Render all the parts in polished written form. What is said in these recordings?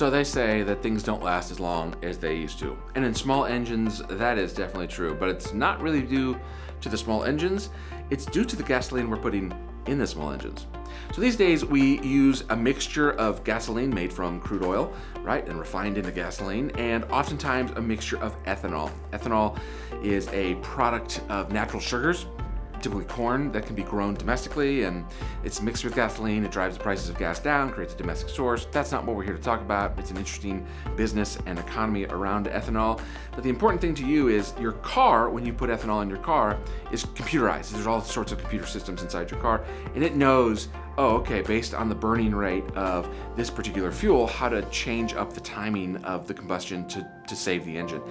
So they say that things don't last as long as they used to. And in small engines, that is definitely true, but it's not really due to the small engines. It's due to the gasoline we're putting in the small engines. So these days we use a mixture of gasoline made from crude oil, right, and refined into gasoline, and oftentimes a mixture of ethanol. Ethanol is a product of natural sugars, typically corn, that can be grown domestically, and it's mixed with gasoline. It drives the prices of gas down, creates a domestic source. That's not what we're here to talk about. It's an interesting business and economy around ethanol. But the important thing to you is your car, when you put ethanol in your car, is computerized. There's all sorts of computer systems inside your car, and it knows, oh, okay, based on the burning rate of this particular fuel, how to change up the timing of the combustion to save the engine.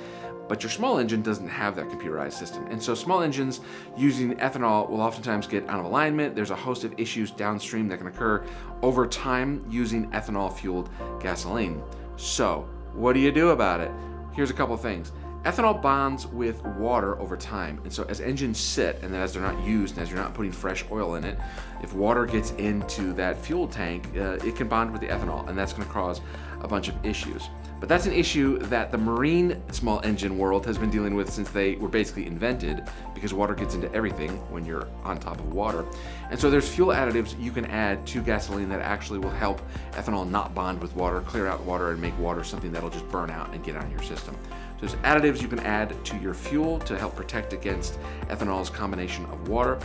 But your small engine doesn't have that computerized system. And so small engines using ethanol will oftentimes get out of alignment. There's a host of issues downstream that can occur over time using ethanol-fueled gasoline. So what do you do about it? Here's a couple of things. Ethanol bonds with water over time, and so as engines sit and as they're not used and as you're not putting fresh oil in it, if water gets into that fuel tank, it can bond with the ethanol, and that's going to cause a bunch of issues. But that's an issue that the marine small engine world has been dealing with since they were basically invented, because water gets into everything when you're on top of water. And so there's fuel additives you can add to gasoline that actually will help ethanol not bond with water, clear out water, and make water something that'll just burn out and get out of your system. So there's additives you can add to your fuel to help protect against ethanol's combination of water.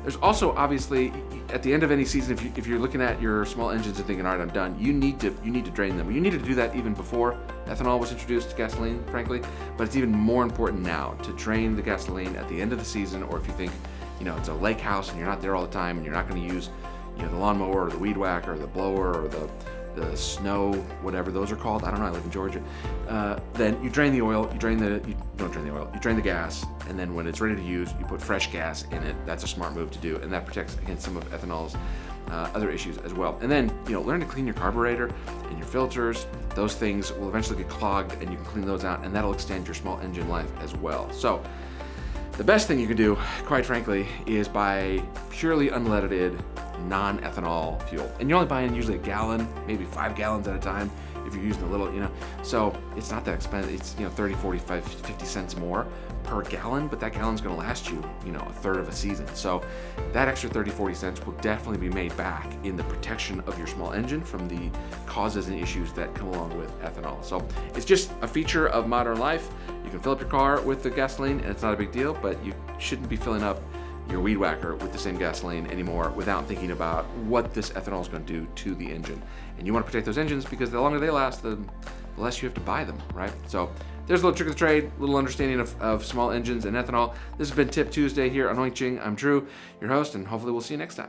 There's also, obviously, at the end of any season, if you're looking at your small engines and thinking, all right, I'm done, you need to drain them. You needed to do that even before ethanol was introduced to gasoline, frankly, but it's even more important now to drain the gasoline at the end of the season, or if you think, it's a lake house and you're not there all the time and you're not going to use, the lawnmower or the weed whacker or the blower or the snow, whatever those are called. I don't know, I live in Georgia. Then you drain the oil, you drain the gas, and then when it's ready to use, you put fresh gas in it. That's a smart move to do, and that protects against some of ethanol's other issues as well. And then, learn to clean your carburetor and your filters. Those things will eventually get clogged, and you can clean those out, and that'll extend your small engine life as well. So the best thing you can do, quite frankly, is buy purely unleaded, non-ethanol fuel. And you're only buying usually a gallon, maybe 5 gallons at a time if you're using a little, so it's not that expensive. It's, 30, 45, 50 cents more per gallon, but that gallon's gonna last you, a third of a season. So that extra 30, 40 cents will definitely be made back in the protection of your small engine from the causes and issues that come along with ethanol. So it's just a feature of modern life. You can fill up your car with the gasoline and it's not a big deal, but you shouldn't be filling up your weed whacker with the same gasoline anymore without thinking about what this ethanol is going to do to the engine. And you want to protect those engines because the longer they last, the less you have to buy them, right? So there's a little trick of the trade, a little understanding of small engines and ethanol. This has been Tip Tuesday here on Oink Ching. I'm Drew, your host, and hopefully we'll see you next time.